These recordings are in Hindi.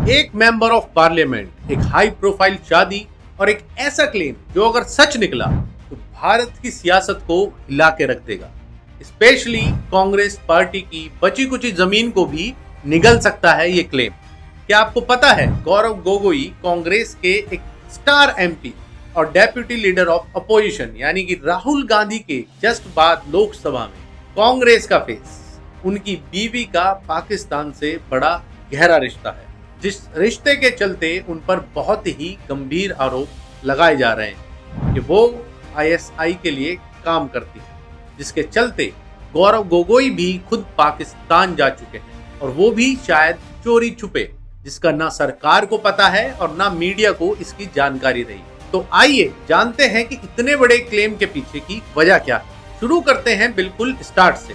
एक मेंबर ऑफ पार्लियामेंट, एक हाई प्रोफाइल शादी और एक ऐसा क्लेम जो अगर सच निकला तो भारत की सियासत को हिला के रख देगा। स्पेशली कांग्रेस पार्टी की बची कुची जमीन को भी निगल सकता है ये क्लेम। क्या आपको पता है गौरव गोगोई कांग्रेस के एक स्टार एमपी और डेप्यूटी लीडर ऑफ अपोजिशन यानी कि राहुल गांधी के जस्ट बाद लोकसभा में कांग्रेस का फेस, उनकी बीवी का पाकिस्तान से बड़ा गहरा रिश्ता है, जिस रिश्ते के चलते उन पर बहुत ही गंभीर आरोप लगाए जा रहे हैं कि वो आईएसआई के लिए काम करती है, जिसके चलते गौरव गोगोई भी खुद पाकिस्तान जा चुके हैं और वो भी शायद चोरी छुपे, जिसका ना सरकार को पता है और ना मीडिया को इसकी जानकारी रही। तो आइए जानते हैं कि इतने बड़े क्लेम के पीछे की वजह क्या है। शुरू करते हैं बिल्कुल स्टार्ट से।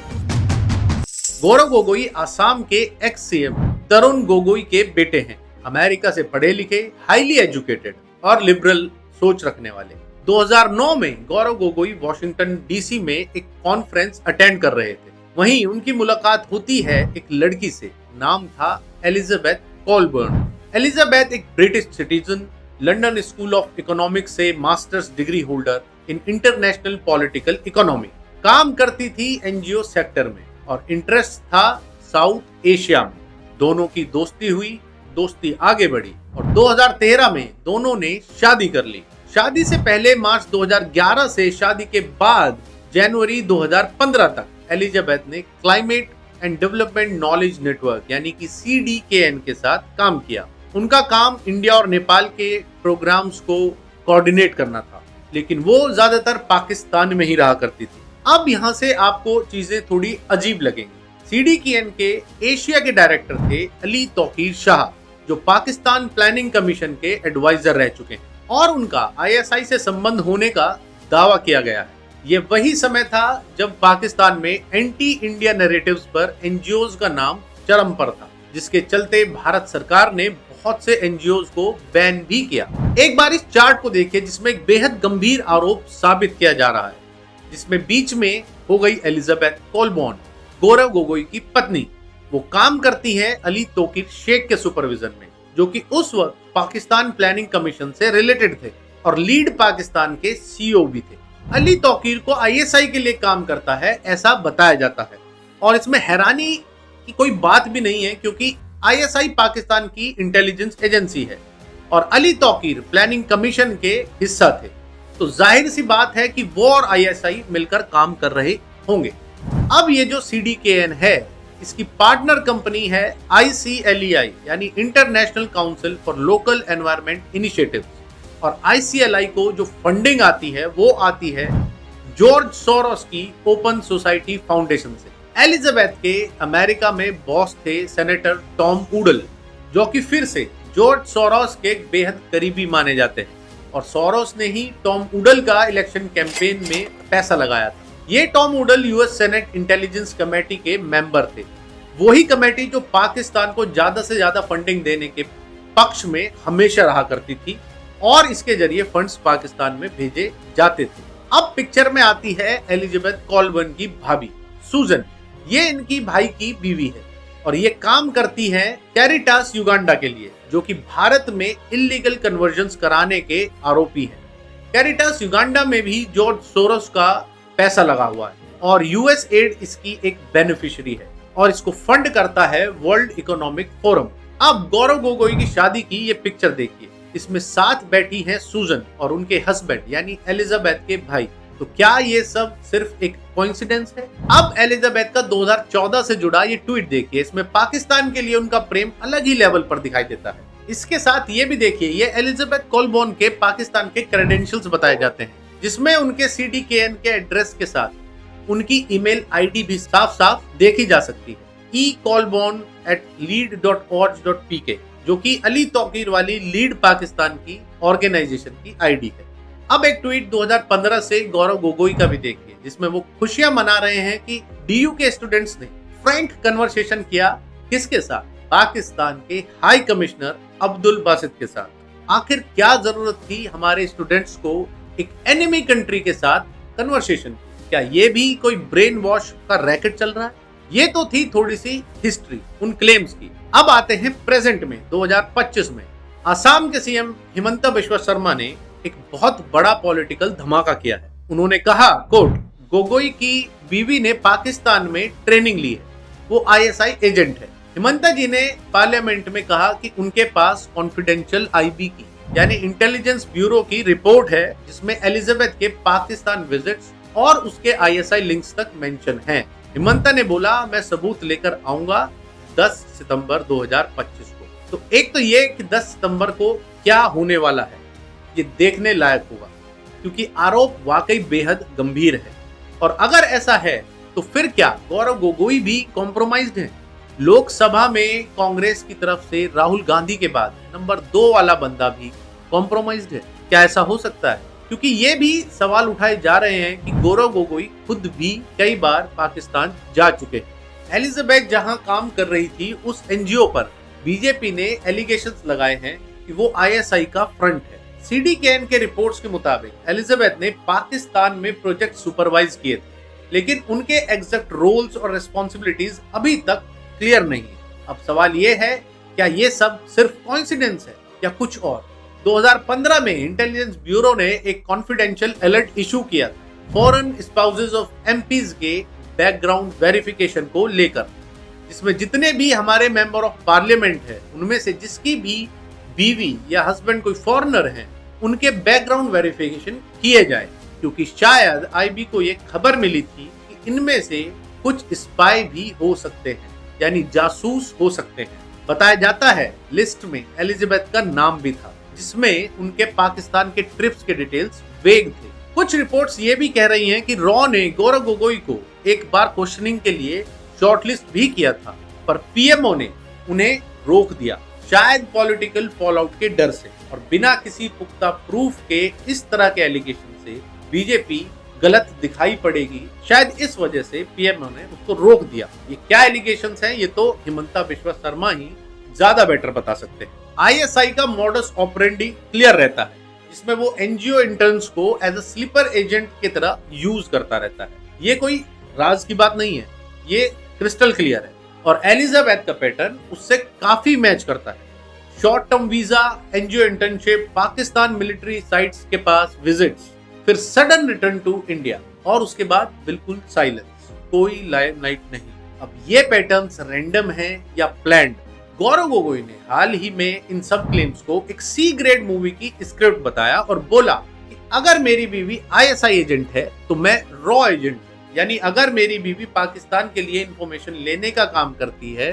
गौरव गोगोई असम के एक्स सीएम तरुण गोगोई के बेटे हैं। अमेरिका से पढ़े लिखे, हाईली एजुकेटेड और लिबरल सोच रखने वाले। 2009 में गौरव गोगोई वॉशिंगटन डीसी में एक कॉन्फ्रेंस अटेंड कर रहे थे। वहीं उनकी मुलाकात होती है एक लड़की से, नाम था एलिजाबेथ कॉलबर्न। एलिजाबेथ एक British citizen, London School of Economics से masters degree holder in international political economy, काम करती थी एनजीओ सेक्टर में और इंटरेस्ट था साउथ एशिया में। दोनों की दोस्ती हुई, दोस्ती आगे बढ़ी और 2013 में दोनों ने शादी कर ली। शादी से पहले मार्च 2011 से शादी के बाद जनवरी 2015 तक एलिजाबेथ ने climate and development knowledge network यानी कि CDKN के साथ काम किया। उनका काम इंडिया और नेपाल के प्रोग्राम्स को कोऑर्डिनेट करना था, लेकिन वो ज्यादातर पाकिस्तान में ही रहा करती थी। अब यहाँ से आपको चीजें थोड़ी अजीब लगेंगी। CDKN के एशिया के डायरेक्टर थे अली तौकीर शाह, जो पाकिस्तान प्लानिंग कमीशन के एडवाइजर रह चुके हैं और उनका ISI से संबंध होने का दावा किया गया है। ये वही समय था जब पाकिस्तान में एंटी इंडिया नैरेटिव्स पर एनजीओज का नाम चरम पर था, जिसके चलते भारत सरकार ने बहुत से एनजीओज को बैन भी किया। एक बार इस चार्ट को देखिए जिसमें एक बेहद गंभीर आरोप साबित किया जा रहा है, जिसमें बीच में हो गई एलिजाबेथ कॉलबर्न, गौरव गोगोई की पत्नी। वो काम करती है अली तौकीर शेख के सुपरविजन में, जो कि उस वक्त पाकिस्तान प्लानिंग कमीशन से रिलेटेड थे और लीड पाकिस्तान के CEO भी थे। अली तौकीर को ISI के लिए काम करता है ऐसा बताया जाता है और इसमें हैरानी की कोई बात भी नहीं है, क्योंकि ISI पाकिस्तान की इंटेलिजेंस एजेंसी है और अली तौकीर प्लानिंग कमीशन के हिस्सा थे। तो जाहिर सी बात है कि वो और ISI मिलकर काम कर रहे होंगे। अब ये जो CDKN है, इसकी पार्टनर कंपनी है ICLEI यानी international council for local environment initiatives, और ICLI को जो फंडिंग आती है वो आती है जॉर्ज सोरोस की ओपन सोसाइटी फाउंडेशन से। एलिजाबेथ के अमेरिका में बॉस थे सेनेटर टॉम उडल, जो कि फिर से जॉर्ज सोरोस के बेहद करीबी माने जाते हैं और सोरोस ने ही टॉम उडल का इलेक्शन कैंपेन में पैसा लगाया था। ये Tom Udall US senate intelligence committee के मेंबर थे, वही कमेटी जो पाकिस्तान को ज्यादा से ज्यादा फंडिंग देने के पक्ष में हमेशा रहा करती थी और इसके जरिए फंड्स पाकिस्तान में भेजे जाते थे। अब पिक्चर में आती है एलिजाबेथ कॉलबर्न की भाभी सुजन। ये इनकी भाई की बीवी है और ये काम करती है कैरिटास युगांडा के लिए, जो कि भारत में इलीगल कन्वर्जन्स कराने के आरोपी है। कैरिटास युगांडा में भी जॉर्ज सोरोस का पैसा लगा हुआ है और US एड इसकी एक बेनिफिशियरी है और इसको फंड करता है वर्ल्ड इकोनॉमिक फोरम। अब गौरव गोगोई की शादी की ये पिक्चर देखिए, इसमें साथ बैठी है सुजन और उनके हस्बैंड यानी एलिजाबेथ के भाई। तो क्या ये सब सिर्फ एक कोइंसिडेंस है? अब एलिजाबेथ का 2014 से जुड़ा ये ट्वीट देखिए, इसमें पाकिस्तान के लिए उनका प्रेम अलग ही लेवल पर दिखाई देता है। इसके साथ ये भी देखिए, ये एलिजाबेथ कॉलबर्न के पाकिस्तान के क्रेडेंशियल्स बताए जाते हैं, जिसमें उनके CDKN के एड्रेस के साथ उनकी ईमेल ID भी साफ साफ देखी जा सकती है, ecolborn@lead.org.pk, जो कि अली तौकीर वाली लीड पाकिस्तान की ऑर्गेनाइजेशन की ID है। अब एक ट्वीट 2015 से गौरव गोगोई का भी देखिए, जिसमें वो खुशियां मना रहे हैं कि DU के स्टूडेंट्स ने फ्रैंक कन्वर्सेशन किया किसके साथ? पाकिस्तान के हाई कमिश्नर अब्दुल बासित के साथ। आखिर क्या जरूरत थी हमारे स्टूडेंट्स को एक एनिमी कंट्री के साथ कन्वर्सेशन की? क्या ये भी कोई ब्रेन वॉश का रैकेट चल रहा है? ये तो थी थोड़ी सी हिस्ट्री उन क्लेम्स की। अब आते हैं प्रेजेंट में 2025 में। असम के सीएम हिमंता बिश्वा शर्मा ने एक बहुत बड़ा पॉलिटिकल धमाका किया है। उन्होंने कहा, कोट, गोगोई की बीवी ने पाकिस्तान में ट्रेनिंग ली है, वो आईएसआई एजेंट है। हिमंता जी ने पार्लियामेंट में कहा कि उनके पास कॉन्फिडेंशियल आईबी की यानी इंटेलिजेंस ब्यूरो की रिपोर्ट है जिसमें एलिजाबेथ के पाकिस्तान विजिट्स और उसके आईएसआई लिंक्स तक मेंशन हैं। हिमंता ने बोला, मैं सबूत लेकर आऊंगा 10 सितंबर 2025 को। तो एक तो ये कि 10 सितंबर को क्या होने वाला है ये देखने लायक होगा, क्योंकि आरोप वाकई बेहद गंभीर है। और अगर ऐसा है तो फिर क्या गौरव गोगोई भी कॉम्प्रोमाइज्ड है? लोकसभा में कांग्रेस की तरफ से राहुल गांधी के बाद नंबर 2 वाला बंदा भी कॉम्प्रोमाइज्ड है। क्या ऐसा हो सकता है? क्योंकि ये भी सवाल उठाए जा रहे हैं कि गौरव गोगोई खुद भी कई बार पाकिस्तान जा चुके हैं। एलिजाबेथ जहां काम कर रही थी उस एनजीओ पर बीजेपी ने एलिगेशंस लगाए हैं कि वो आईएसआई का फ्रंट है। सीडीकेएन के रिपोर्ट्स के मुताबिक एलिजाबेथ ने पाकिस्तान में प्रोजेक्ट सुपरवाइज किए थे, लेकिन उनके एग्जैक्ट रोल्स और रिस्पॉन्सिबिलिटीज अभी तक क्लियर नहीं है। अब सवाल ये है, क्या ये सब सिर्फ कोइंसिडेंस है या कुछ और? 2015 में इंटेलिजेंस ब्यूरो ने एक कॉन्फिडेंशियल अलर्ट इशू किया था फॉरेन स्पाउसेस ऑफ एमपीज के बैकग्राउंड वेरिफिकेशन को लेकर, जिसमें जितने भी हमारे मेंबर ऑफ पार्लियामेंट है उनमें से जिसकी भी बीवी या हस्बैंड कोई फॉरेनर है उनके बैकग्राउंड वेरिफिकेशन किए जाए, क्योंकि शायद आईबी को ये खबर मिली थी कि इनमें से कुछ स्पाई भी हो सकते हैं, यानी जासूस हो सकते हैं। बताया जाता है लिस्ट में एलिजाबेथ का नाम भी था, जिसमें उनके पाकिस्तान के ट्रिप्स के डिटेल्स वेग थे। कुछ रिपोर्ट्स ये भी कह रही हैं कि रॉ ने गौरव गोगोई को एक बार क्वेश्चनिंग के लिए शॉर्टलिस्ट भी किया था, पर पीएमओ ने उन्हें रोक दिया, शायद पॉलिटिकल फॉलआउट के डर से। और बिना किसी पुख्ता प्रूफ के इस तरह के एलिगेशन से बीजेपी गलत दिखाई पड़ेगी, शायद इस वजह से पीएमओ ने उसको रोक दिया। ये क्या एलिगेशंस हैं ये तो हिमंता बिश्वा शर्मा ही ज्यादा बेटर बता सकते हैं। आईएसआई का मॉडस ऑपरेंडी क्लियर रहता है, जिसमें वो एनजीओ इंटर्न्स को एज अ स्लीपर एजेंट की तरह यूज करता रहता है। ये कोई राज की बात नहीं है, ये क्रिस्टल क्लियर है। और एलिजाबेथ का पैटर्न उससे काफी मैच करता है। Short term visa, NGO internship, Pakistan military sites के पास विजिट्स, फिर सडन रिटर्न टू इंडिया और उसके बाद बिल्कुल साइलेंस, कोई लाइमलाइट नहीं। अब ये पैटर्न्स रैंडम हैं या प्लान्ड? गौरव गोगोई ने हाल ही में इन सब क्लेम्स को एक सी ग्रेड मूवी की स्क्रिप्ट बताया और बोला कि अगर मेरी बीवी आईएसआई एजेंट है तो मैं रॉ एजेंट हूं, यानी अगर मेरी बीवी पाकिस्तान के लिए इंफॉर्मेशन लेने का काम करती है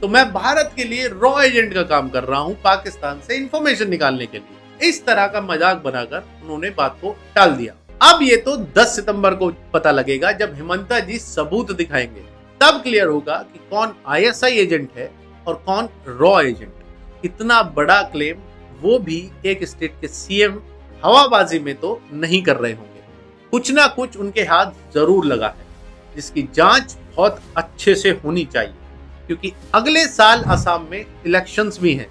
तो मैं भारत के लिए रॉ एजेंट का काम कर रहा हूं, पाकिस्तान से इंफॉर्मेशन निकालने के लिए। इस तरह का मजाक बनाकर उन्होंने बात को टाल दिया। अब ये तो 10 सितंबर को पता लगेगा जब हिमंता जी सबूत दिखाएंगे, तब क्लियर होगा कि कौन आईएसआई एजेंट है और कौन रॉ एजेंट। इतना बड़ा क्लेम वो भी एक स्टेट के सीएम हवाबाजी में तो नहीं कर रहे होंगे। कुछ ना कुछ उनके हाथ जरूर लगा है, जिसकी जांच बहुत अच्छे से होनी चाहिए, क्योंकि अगले साल असम में इलेक्शंस भी हैं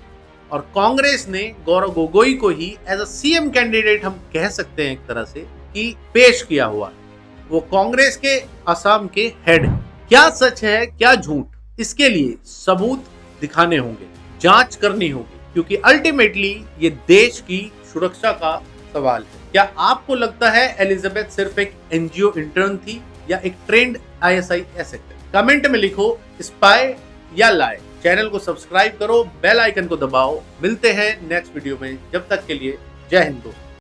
और कांग्रेस ने गौरव गोगोई को ही एज अ सीएम कैंडिडेट हम कह सकते हैं एक तरह से कि पेश किया हुआ। वो कांग्रेस के असम के हेड हैं। क्या सच है क्या झूठ, इसके लिए सबूत दिखाने होंगे, जांच करनी होगी, क्योंकि अल्टीमेटली ये देश की सुरक्षा का सवाल है। क्या आपको लगता है एलिजाबेथ सिर्फ एक एनजीओ इंटर्न थी या एक ट्रेंड आईएसआई एसेट? कमेंट में लिखो स्पाई या लाई। चैनल को सब्सक्राइब करो, बेल आइकन को दबाओ। मिलते हैं नेक्स्ट वीडियो में, जब तक के लिए जय हिंद दोस्तों।